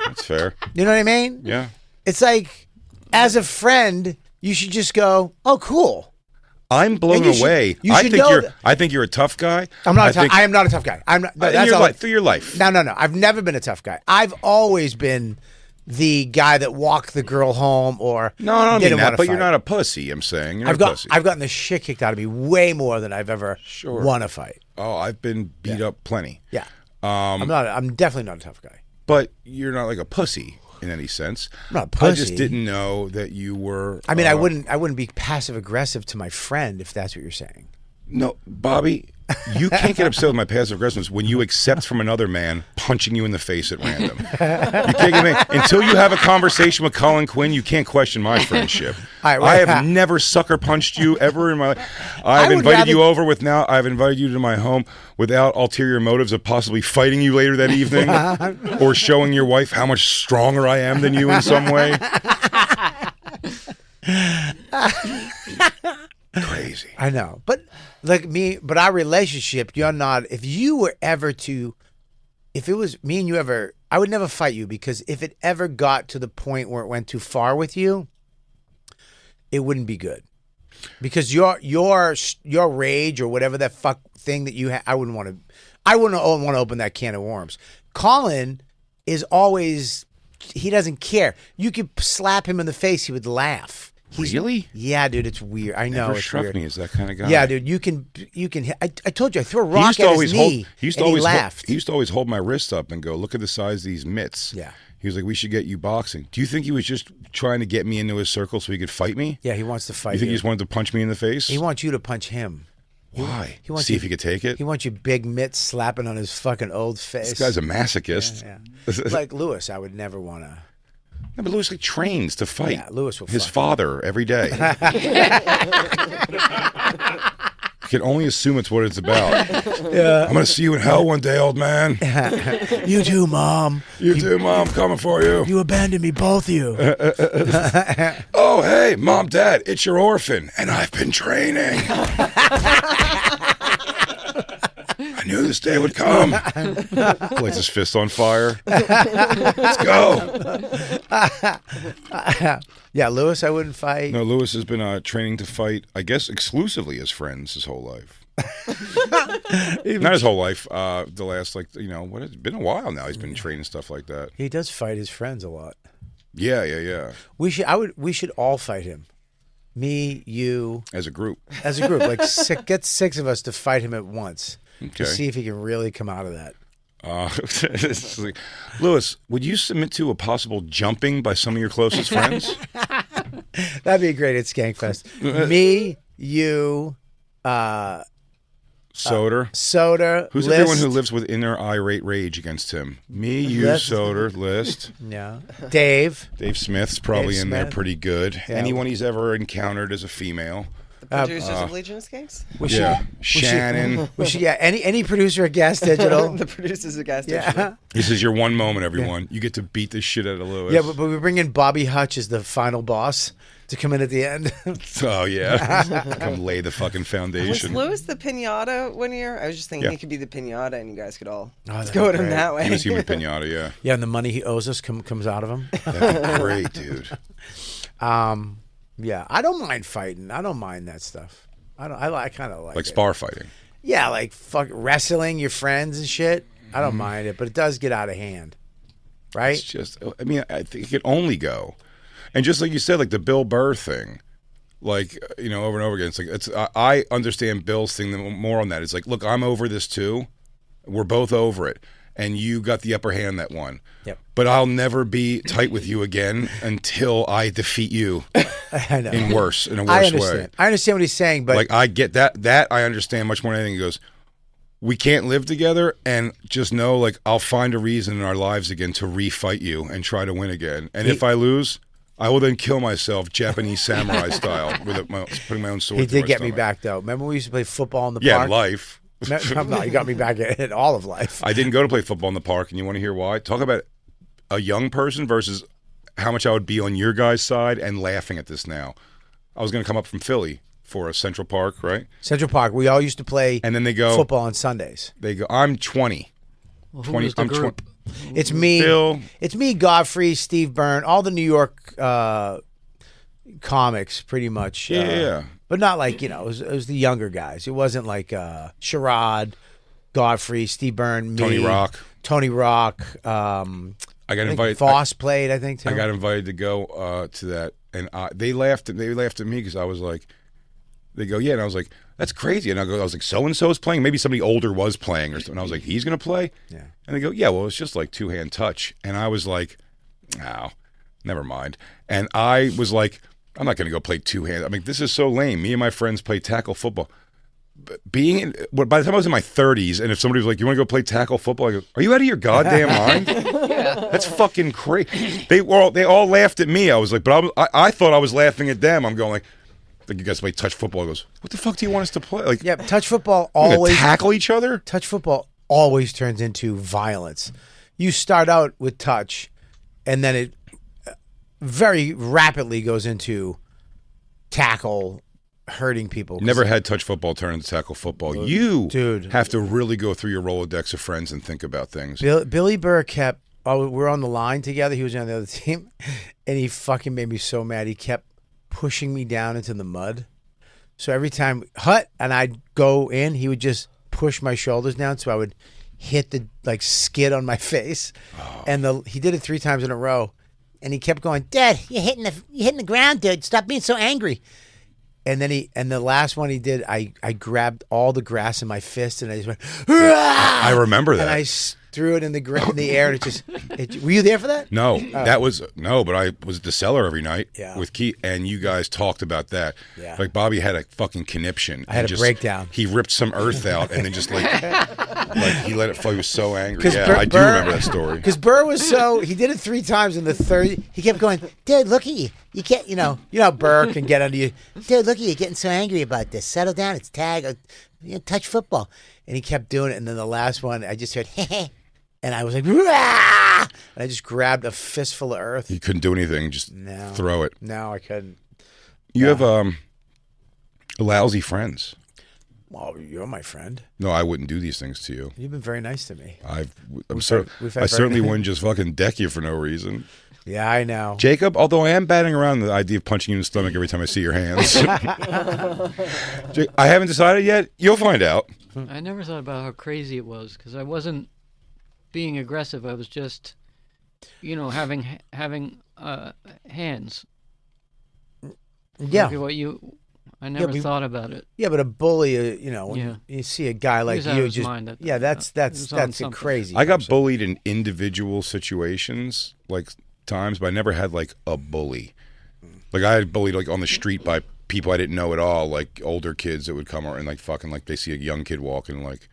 That's fair. You know what I mean? Yeah. It's like, as a friend, you should just go, oh, cool. I'm blown And you should- away. you I should think know you're. that- I think you're a tough guy. I'm not. I I am not a tough guy. I'm not. No, that's all. through your life. No. I've never been a tough guy. I've always been the guy that walked the girl home or No, I don't mean didn't that. wanna But you're fight. not a pussy. I'm saying you're I've a pussy. gotten the shit kicked out of me way more than I've ever won a fight. Oh, I've been beat up plenty. Yeah. I'm definitely not a tough guy. But you're not like a pussy in any sense. I'm not a I pussy. just didn't know that you were. I mean, I wouldn't be passive aggressive to my friend if that's what you're saying. No, Bobby, you can't get upset with my passive aggressiveness when you accept from another man punching you in the face at random. You can't get me until you have a conversation with Colin Quinn. You can't question my friendship. All right, I right. have never sucker punched you ever in my life. I've would invited rather- you over with now. I've invited you to my home without ulterior motives of possibly fighting you later that evening or showing your wife how much stronger I am than you in some way. Crazy. I know, but but our relationship, you're not. If it was me and you ever, I would never fight you because if it ever got to the point where it went too far with you, it wouldn't be good. Because your rage or whatever that fuck thing that you have, I wouldn't want to open that can of worms. Colin is always, he doesn't care. You could slap him in the face, he would laugh. Really? Yeah, dude, it's weird. I know Never it's struck weird. me as that kind of guy. Yeah, dude, you can. I told you, I threw a He rock used to at always his knee, he used to and always he laughed. He used to always hold my wrist up and go, "Look at the size of these mitts." Yeah. He was like, "We should get you boxing." Do you think he was just trying to get me into his circle so he could fight me? Yeah, he wants to fight You think you. he just wanted to punch me in the face? He wants you to punch him. Why? He wants See you- if he could take it. He wants you big mitts slapping on his fucking old face. This guy's a masochist. Yeah. Like Lewis, I would never want to. No, but Lewis like trains to fight. Yeah, Lewis will His fuck father every day. I can only assume it's what it's about. Yeah. I'm gonna see you in hell one day, old man. You too, Mom. You too, Mom. Coming for you. You abandoned me, both of you. Oh, hey, Mom, Dad, it's your orphan, and I've been training. I knew this day would come. Lights his fist on fire. Let's go. Yeah, Lewis, I wouldn't fight. No, Lewis has been training to fight, I guess, exclusively as friends his whole life. Not his whole life. The last, what it's been a while now. He's been training stuff like that. He does fight his friends a lot. Yeah. We should all fight him. Me, you, As a group. as a group. Like get 6 of us to fight him at once. Okay. To see if he can really come out of that. It's like, Lewis, would you submit to a possible jumping by some of your closest friends? That'd be great at Skankfest. Me, you, Soder. Soda. Who's List. everyone who lives with inner irate rage against him? Me, you, List. Soder, List. Yeah. Dave. Dave Smith's probably Dave in there Smith. pretty good. Yeah. Anyone he's ever encountered as a female. The producers of Legion of Skanks? Shannon. Any producer at Gas Digital. The producers of Gas Digital. Yeah. This is your one moment, everyone. You get to beat the shit out of Lewis. Yeah, but we bring in Bobby Hutch as the final boss to come in at the end. Oh, yeah. Come lay the fucking Was foundation. Lewis the pinata one year? I was just thinking Yeah. he could be the pinata and you guys could all that'd go be at him great. that way. He was human pinata, yeah. Yeah, and the money he owes us comes out of him. That'd be great, dude. Yeah, I don't mind fighting. I don't mind that stuff. I kind of like Like it. spar fighting. Yeah, like fuck wrestling your friends and shit. I don't mind it, but it does get out of hand, right? It's just, I mean, I think it could only go. And just like you said, like the Bill Burr thing, like, over and over again, I understand Bill's thing more on that. It's like, look, I'm over this too. We're both over it. And you got the upper hand that one. Yep. But I'll never be tight with you again until I defeat you I know. in a worse I understand. way. I understand what he's saying, but Like, I get that. That I understand much more than anything. He goes, we can't live together, and just know, like, I'll find a reason in our lives again to refight you and try to win again. And if I lose, I will then kill myself, Japanese samurai style, with putting my own sword he through did my get me stomach. back, though. Remember when we used to play football in the Yeah, park? life. No, he got me back in all of life. I didn't go to play football in the park, and you want to hear why? Talk about a young person versus how much I would be on your guys' side and laughing at this now. I was going to come up from Philly for a Central Park, right? Central Park. We all used to play And then they go, football on Sundays. They go, I'm 20. Well, who was the I'm group? It's me. Bill. It's me, Godfrey, Steve Byrne, all the New York comics, pretty much. Yeah. But not like, it was the younger guys. It wasn't like Sherrod, Godfrey, Steve Byrne, me, Tony Rock. I I got think invited. Voss played, I think, too. I got invited to go to that, and they laughed. They laughed at me because I was like, they go, yeah, and I was like, that's crazy. And I was like, so and so is playing. Maybe somebody older was playing or something. And I was like, he's gonna play. Yeah. And they go, yeah, well, it's just like 2-hand touch. And I was like, oh, never mind. And I was like, I'm not gonna go play 2-hand. I mean, this is so lame. Me and my friends play tackle football. By the time I was in my 30s, and if somebody was like, "You want to go play tackle football?" I go, "Are you out of your goddamn mind? That's fucking crazy." They all laughed at me. I was like, but I thought I was laughing at them. I'm going like you guys play touch football. I goes, "What the fuck do you want us to play?" Like, Yeah, touch football we're gonna always tackle each other. touch football always turns into violence. You start out with touch, and then it very rapidly goes into tackle, hurting people. Never had touch football turn into tackle football. You, Dude. have to really go through your Rolodex of friends and think about things. Billy Burr kept. Oh, we're on the line together. He was on the other team, and he fucking made me so mad. He kept pushing me down into the mud. So every time and I'd go in, he would just push my shoulders down, so I would hit the skid on my face. Oh. And he did it 3 times in a row, and he kept going, "Dad, you're hitting the ground, dude. Stop being so angry." And then the last one he did, I grabbed all the grass in my fist and I just went, "Rah!" I remember that. And I threw it in the air. And were you there for that? No, but I was at the cellar every night Yeah. with Keith, and you guys talked about that. Yeah. Like Bobby had a fucking conniption. I had a breakdown. He ripped some earth out and then just like he let it fall. He was so angry. Yeah, Burr- I do remember that story. Because Burr was he did it 3 times in the third. He kept going, "Dude, look at you. You can't, how Burr can get under you. Dude, look at you getting so angry about this. Settle down. It's tag. Touch football." And he kept doing it. And then the last one, I just heard, "Heh." And I was like, "Rah!" And I just grabbed a fistful of earth. You couldn't do anything. Just throw it. No, I couldn't. You have lousy friends. Well, you're my friend. No, I wouldn't do these things to you. You've been very nice to me. I had certainly wouldn't just fucking deck you for no reason. Yeah, I know. Jacob, although I am batting around the idea of punching you in the stomach every time I see your hands. I haven't decided yet. You'll find out. I never thought about how crazy it was because I wasn't being aggressive. I was just, having hands. Yeah. Like I never thought about it. Yeah, but a bully, when you see a guy like was out you, of his just mind at yeah, that. that's It was on a something. crazy. I got person. bullied in individual situations, like times, but I never had like a bully. Like I had bullied like on the street by people I didn't know at all, like older kids that would come and like fucking like they see a young kid walking and like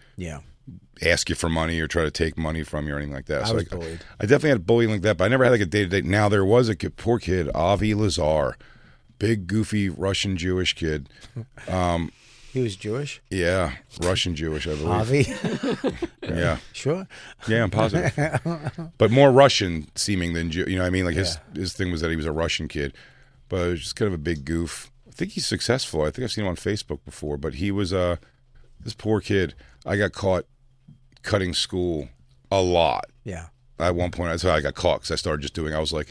ask you for money or try to take money from you or anything like that. I was like, bullied. I definitely had bullying like that, but I never had like a day-to-day. Now there was a poor kid, Avi Lazar, big goofy Russian Jewish kid. He was Jewish. Yeah, Russian Jewish, I believe. Avi. Yeah. Sure. Yeah, I'm positive. But more Russian seeming than Jew. You know what I mean? Like his thing was that he was a Russian kid, but it was just kind of a big goof. I think he's successful. I think I've seen him on Facebook before, but he was this poor kid. I got caught cutting school a lot. Yeah. At one point, that's how I got caught because I started just doing. I was like,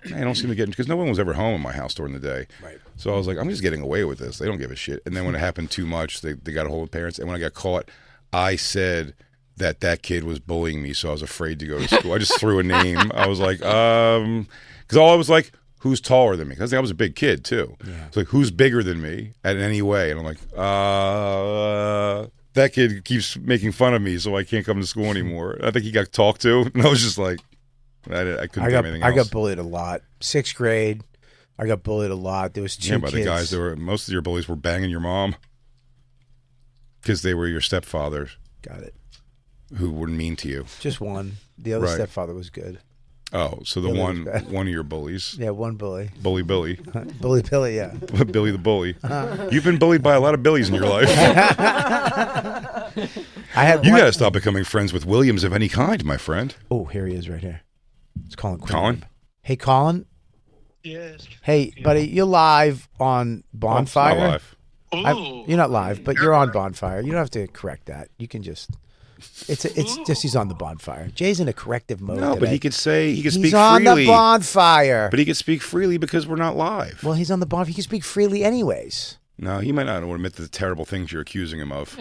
I don't seem to get because no one was ever home in my house during the day. Right. So I was like, I'm just getting away with this. They don't give a shit. And then when it happened too much, they got a hold of parents. And when I got caught, I said that kid was bullying me, so I was afraid to go to school. I just threw a name. I was like, because all I was like, who's taller than me? Because I was a big kid too. Yeah. It's like, who's bigger than me at any way? And I'm like, that kid keeps making fun of me, so I can't come to school anymore. I think he got talked to, and I was just like, I couldn't do anything else. I got bullied a lot. 6th grade, I got bullied a lot. There was 2 Yeah, by kids. the guys that were, most of your bullies were banging your mom because they were your stepfathers. Got it. Who were mean to you. Just one. The other Right. stepfather was good. Oh, so the Yeah, that one was bad. of your bullies. Yeah, one bully. Bully Billy. Bully Billy, yeah. Billy the bully. You've been bullied by a lot of Billies in your life. I had You one. got to stop becoming friends with Williams of any kind, my friend. Oh, here he is right here. It's Colin Quinn. Colin? Hey, Colin. Yes. Hey, buddy, you're live on Bonfire. Not live. You're not live, but you're on Bonfire. You don't have to correct that. You can just. It's just he's on the Bonfire. Jay's in a corrective mode. No, but today. he could He's speak on freely. the Bonfire. But he could speak freely because we're not live. Well, he's on the Bonfire. He can speak freely anyways. No, he might not want to admit the terrible things you're accusing him of.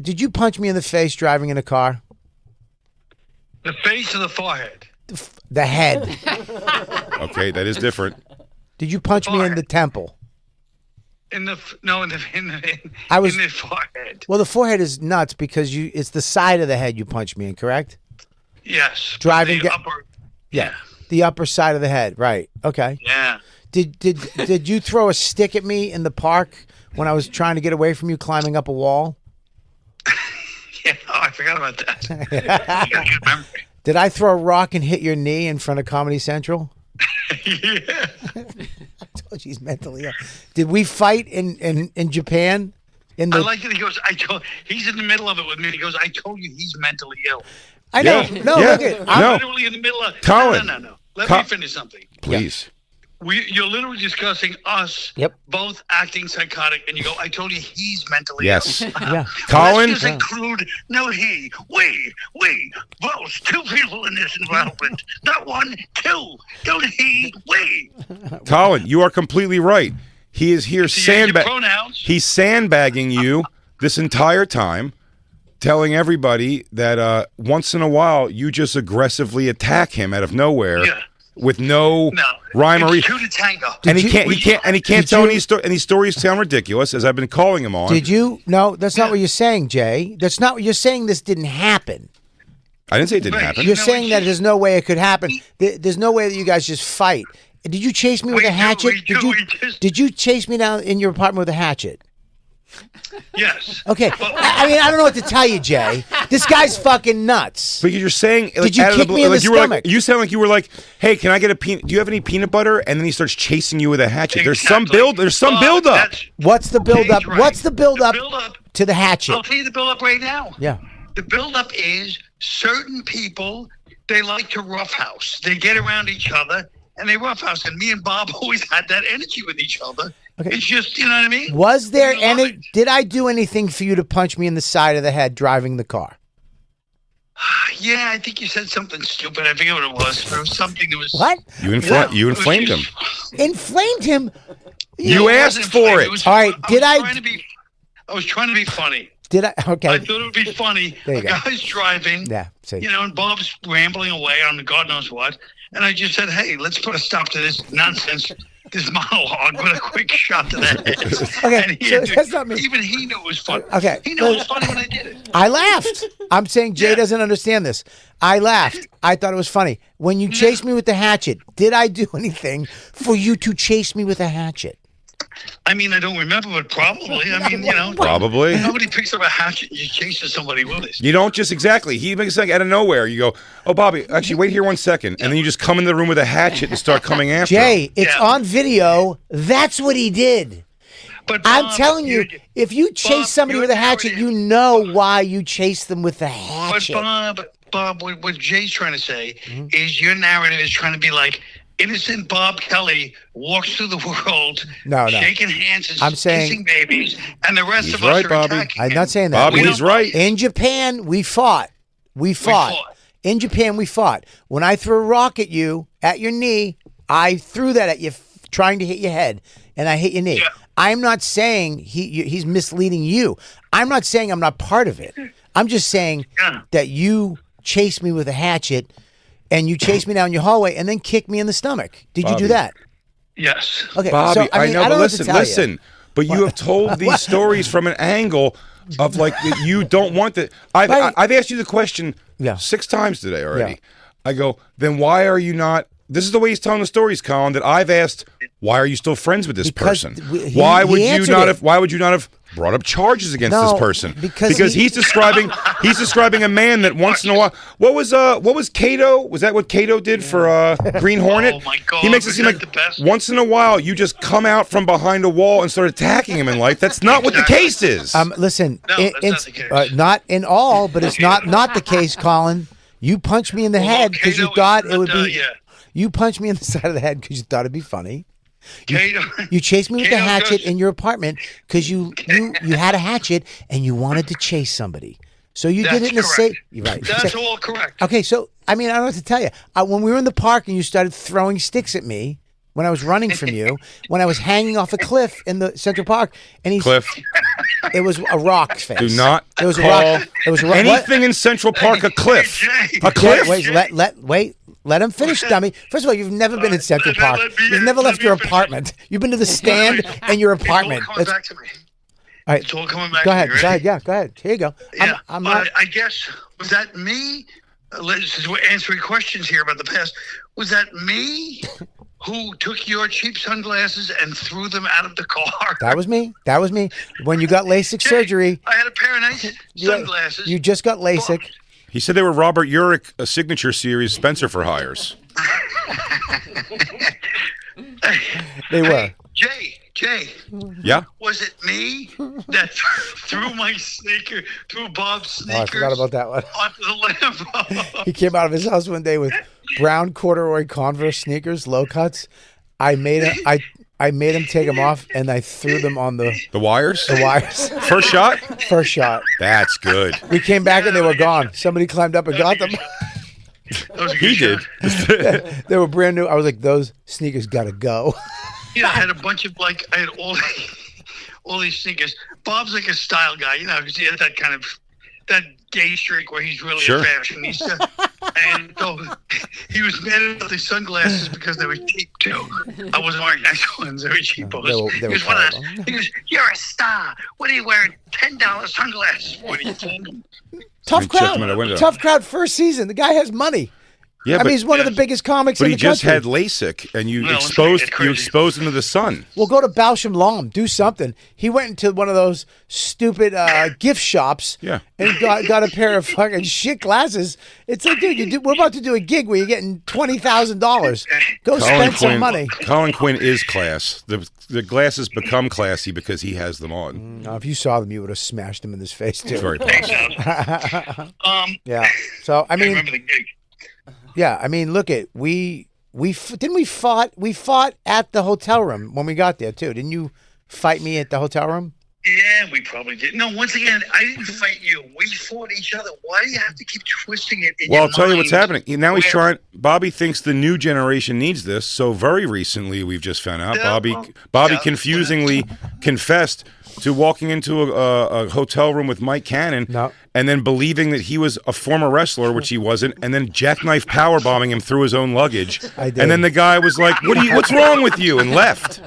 Did you punch me in the face driving in a car? The face or the forehead? The head. Okay, that is different. Did you punch me in the temple? In the forehead. Well, the forehead is nuts because it's the side of the head you punch me in, correct? Yes. Driving. The upper. Yeah. The upper side of the head. Right. Okay. Yeah. Did you throw a stick at me in the park when I was trying to get away from you climbing up a wall? Yeah. Oh, I forgot about that. You got a good memory. Did I throw a rock and hit your knee in front of Comedy Central? Yeah. I told you he's mentally ill. Did we fight in Japan? I like that he goes, he's in the middle of it with me. He goes, I told you he's mentally ill. I know. Yeah. No, Yeah. look at I'm No. literally in the middle of Colin. No. Let me finish something. Please. You're literally discussing us both acting psychotic, and you go, I told you he's mentally Yes. ill. Yeah. Colin? Let's just include, no he, we, both, 2 people in this involvement. Not 1, 2. Don't he, we. Colin, you are completely right. He is here pronouns. He's sandbagging you this entire time, telling everybody that once in a while you just aggressively attack him out of nowhere. Yeah. With no rhyme or it's reason, 2 to tango. and he can't tell any stories. And these stories sound ridiculous, as I've been calling him on. Did you? No, that's not what you're saying, Jay. That's not what you're saying. This didn't happen. I didn't say it didn't Right. happen. You're No, saying it's that just- there's no way it could happen. There's no way that you guys just fight. Did you chase me with We a do, hatchet? we do, we just- Did you chase me down in your apartment with a hatchet? Yes. Okay. I mean, I don't know what to tell you, Jay. This guy's fucking nuts. Because you're saying, like, Did you out of kick blue, me in like the you were stomach? like, you sound like you were like, hey, can I get a peanut? Do you have any peanut butter? And then he starts chasing you with a hatchet. There's some Exactly. There's some build up. That's- What's the build up? Jay's right. What's the build up build-up- to the hatchet? I'll tell you the build-up right now. Yeah. The build-up is certain people, they like to roughhouse. They get around each other, and they roughhouse. And me and Bob always had that energy with each other. Okay. It's just, you know what I mean? Was there We love any? it. Did I do anything for you to punch me in the side of the head driving the car? Yeah, I think you said something stupid. I forget what it was. There was something that was... What? You Yeah, you it was inflamed him. just- Inflamed him? You it asked wasn't for funny. it. was- All right, did was I- trying to be- I was trying to be funny. Did I? Okay. I thought it would be funny. There you A go. guy's driving, Yeah. See. you know, and Bob's rambling away on God knows what. And I just said, hey, let's put a stop to this nonsense, this monologue with a quick shot to the head. Okay, And he so had to- that's not me. Even he knew it was funny. Okay, He knew it was funny when I did it. I laughed. I'm saying Jay Yeah. doesn't understand this. I laughed. I thought it was funny. When you chased me with the hatchet, did I do anything for you to chase me with a hatchet? I mean, I don't remember, but probably. I mean, you know. Probably. Nobody picks up a hatchet and you chases somebody with it. You don't just exactly. He makes it like out of nowhere. You go, oh, Bobby, actually, wait here 1 second. And then you just come in the room with a hatchet and start coming after him. Jay, it's Yeah. on video. That's what he did. But I'm Bob, telling you, if you chase Bob, somebody your with a hatchet, narrative- you know why you chase them with a But hatchet. Bob, what Jay's trying to say Mm-hmm. is your narrative is trying to be like innocent Bob Kelly walks through the world, No. shaking hands and I'm saying- kissing babies, and the rest He's of right, us are Bobby. attacking I'm him. not saying that. Bobby, We he's don't- right. In Japan, we fought. We fought. In Japan, we fought. When I threw a rock at you, at your knee, I threw that at you, trying to hit your head, and I hit your knee. Yeah. I'm not saying he's misleading you. I'm not saying I'm not part of it. I'm just saying Yeah. that you chased me with a hatchet, and you chased me down your hallway, and then kicked me in the stomach. Did you Bobby. do that? Yes. Okay, Bobby, so, I mean, know, I but don't know what to listen, tell you. listen. but you have told these stories from an angle of like that you don't want that. I've asked you the question 6 times today already. Yeah. I go, then why are you not? This is the way he's telling the stories, Colin. That I've asked, why are you still friends with this person? Why would you not have brought up charges against this person? Because he's describing a man that once in a while. What was Cato? Was that what Cato did for Green Hornet? Oh my God! He makes it seem like the best? once in a while you just come out from behind a wall and start attacking him in life. That's not what the case is. Listen, No, that's not the case. not in all, but it's not the case, Colin. You punched me in the head because you thought it would be. You punched me in the side of the head because you thought it'd be funny. You chased me with the hatchet in your apartment because you had a hatchet and you wanted to chase somebody. So you did it in a safe. Right. That's all correct. Okay, so I mean, I don't know what to tell you. When we were in the park and you started throwing sticks at me when I was running from you, when I was hanging off a cliff in the Central Park, and Cliff. It was a rock face. Do not It was a call rock. It was a rock. anything in Central Park a cliff. Jay. A cliff. Wait. Let him finish, dummy. First of all, you've never been in Central Park. You've never left your apartment. You've been to the stand and your apartment. It's all coming back to me. All right. It's all coming back Go to ahead. me. Go Ready? ahead. Yeah, go ahead. Here you go. Yeah, I'm not. I guess, was that me? Since we're answering questions here about the past, was that me who took your cheap sunglasses and threw them out of the car? That was me. That was me. When you got LASIK surgery, I had a pair of nice sunglasses. you just got LASIK. He said they were Robert Urich, a signature series, Spencer for Hires. They were. Jay, Yeah. was it me that threw Bob's sneakers Oh, I forgot about that one. onto the Lambo? He came out of his house one day with brown corduroy Converse sneakers, low cuts. I made him take them off, and I threw them on the wires? The wires. First shot? First shot. That's good. We came back and they were gone. Somebody climbed up and got them. He did. They were brand new. I was like, those sneakers gotta go. Yeah, I had a bunch of I had all these sneakers. Bob's like a style guy, because he has that kind of that gay streak where he's really a fashionista. And so he was mad at the sunglasses because they were cheap too. I wasn't wearing nice ones; they were cheapos. They were he goes, "You're a star. What are you wearing? $10 sunglasses?" What are you talking? Tough checked him out the crowd. window. Tough crowd. First season. The guy has money. Yeah, I mean, he's one of the biggest comics in But the he just country. had LASIK, and you No, exposed him to the sun. Well, go to Balsham Law, do something. He went into one of those stupid gift shops Yeah. and got a pair of fucking shit glasses. It's like, dude, we're about to do a gig where you're getting $20,000. Go spend some money. Colin Quinn is class. The glasses become classy because he has them on. Now, if you saw them, you would have smashed them in his face too. It's very possible. Yeah. So I I mean, remember the gig. yeah. I mean, look at we fought at the hotel room when we got there too. Didn't you fight me at the hotel room? Yeah, we probably did. No, once again, I didn't fight you. We fought each other. Why do you have to keep twisting it in Well, your I'll tell you what's mind? happening. Now he's Where- trying. Bobby thinks the new generation needs this. So very recently, we've just found out Yeah, Bobby yeah. confusingly confessed to walking into a hotel room with Mike Cannon, No. and then believing that he was a former wrestler, which he wasn't, and then jackknife powerbombing him through his own luggage. I did. And then the guy was like, "What's wrong with you?" and left.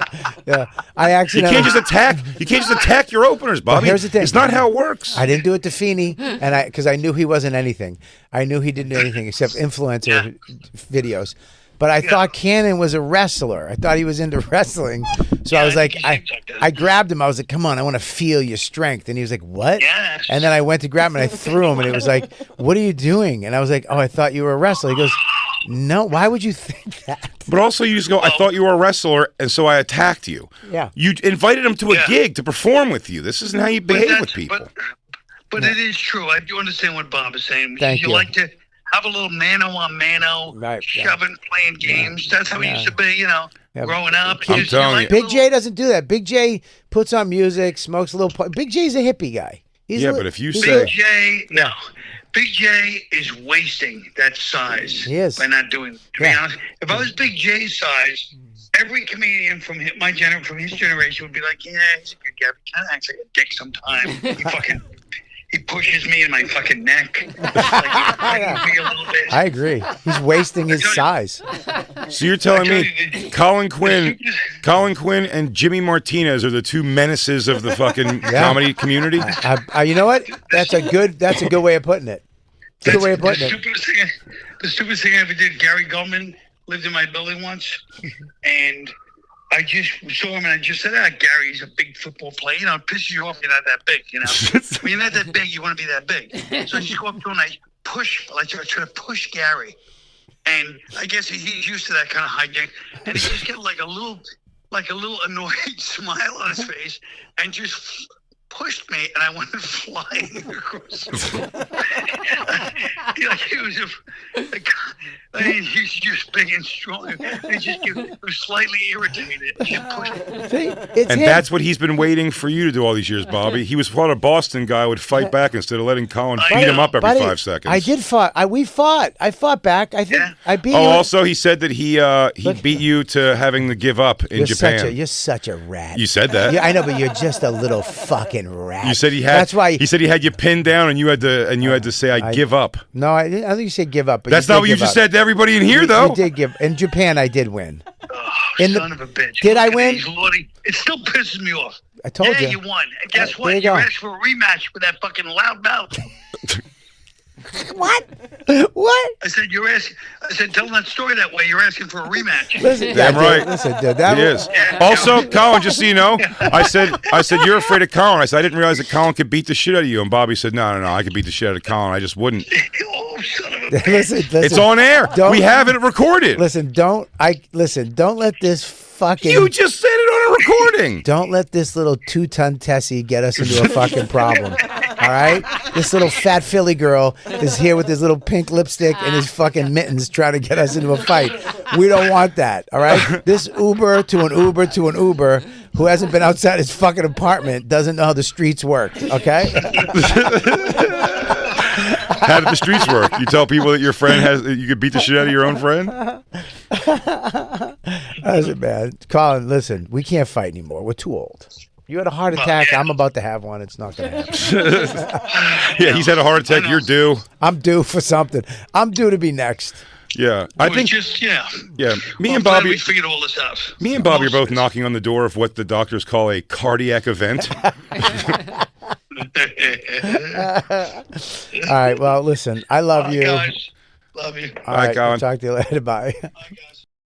Yeah. I You accidentally. can't just attack. You can't just attack your openers, Bobby. here's the thing. It's not how it works. I didn't do it to Feeney, and because I knew he wasn't anything. I knew he didn't do anything except influencer videos. But I thought Cannon was a wrestler. I thought he was into wrestling. So I was like, I grabbed him. I was like, come on, I want to feel your strength. And he was like, what? Yes. And then I went to grab him and I threw him. And it was like, what are you doing? And I was like, oh, I thought you were a wrestler. He goes, no, why would you think that? But also, you just go, I thought you were a wrestler, and so I attacked you. Yeah. You invited him to a gig to perform with you. This isn't how you behave with people. But it is true. I do understand what Bob is saying. Thank you. Like to have a little mano-on-mano, Right, yeah. shoving, playing games. That's how he used to be, Yeah. growing up. I'm telling you. Big J doesn't do that. Big J puts on music, smokes a little. Big J's a hippie guy. He's Yeah, a li- but if you he's say- a- Big J, no. Big J is wasting that size He is. by not doing it. To be honest, if I was Big J's size, every comedian from his generation would be like, yeah, he's a good guy, but he kind of acts like a dick sometimes. He fucking he pushes me in my fucking neck. Like, me a little bit. I agree. He's wasting his size. So you're telling me Colin Quinn and Jimmy Martinez are the two menaces of the fucking comedy community? You know what? That's a good way of putting it. It's a good way of putting it. The stupidest thing I ever did, Gary Goldman lived in my building once, and I just saw him and I just said, Gary's a big football player. You know, it pisses you off you're not that big, you know. When you're not that big, you want to be that big. So I just go up to him and I try to push Gary. And I guess he's used to that kind of hijink. And he just got like a little annoyed smile on his face and just pushed me, and I went flying across the room. He's just big and strong. He was slightly irritated. He just pushed me. And that's what he's been waiting for you to do all these years, Bobby. He was thought a Boston guy would fight back instead of letting Colin beat him up every 5 seconds. I did fight. We fought. I fought back. I think I beat you. Oh, also, he said that he beat you to having to give up in Japan. You're such a rat. You said that. Yeah, I know, but you're just a little fucking rat. You said he had. That's why he said he had you pinned down, and you had to say, "I give up." No, I think you said give up. But that's not what you just said to everybody in here, though. You did give. In Japan, I did win. Oh, son of a bitch! Did I win? It still pisses me off. I told you. Yeah, you won. And guess what? You asked for a rematch with that fucking loud mouth. What? What? I said telling that story that way, you're asking for a rematch. Listen, damn right. Listen, dude, that is. Also, Colin, just so you know, I said you're afraid of Colin. I said I didn't realize that Colin could beat the shit out of you, and Bobby said, no, I could beat the shit out of Colin. I just wouldn't. Oh, son of a bitch. Listen, it's on air. We have it recorded. Listen, don't let this fucking. You just said it on a recording. Don't let this little 2-ton Tessie get us into a fucking problem. All right? This little fat Philly girl is here with his little pink lipstick and his fucking mittens trying to get us into a fight. We don't want that. All right? This Uber to an Uber who hasn't been outside his fucking apartment doesn't know how the streets work. Okay? How did the streets work? You tell people that your friend you could beat the shit out of your own friend? Listen, man. Colin, listen, we can't fight anymore. We're too old. You had a heart attack. I'm about to have one. It's not going to happen. Yeah, he's had a heart attack. You're due. I'm due for something. I'm due to be next. Yeah, I think. Me and Bobby. We figured all this out. Me and Bobby are both knocking on the door of what the doctors call a cardiac event. All right. Well, listen. I love you. Guys, love you. All right, Colin. I'll talk to you later. Bye. Bye, guys.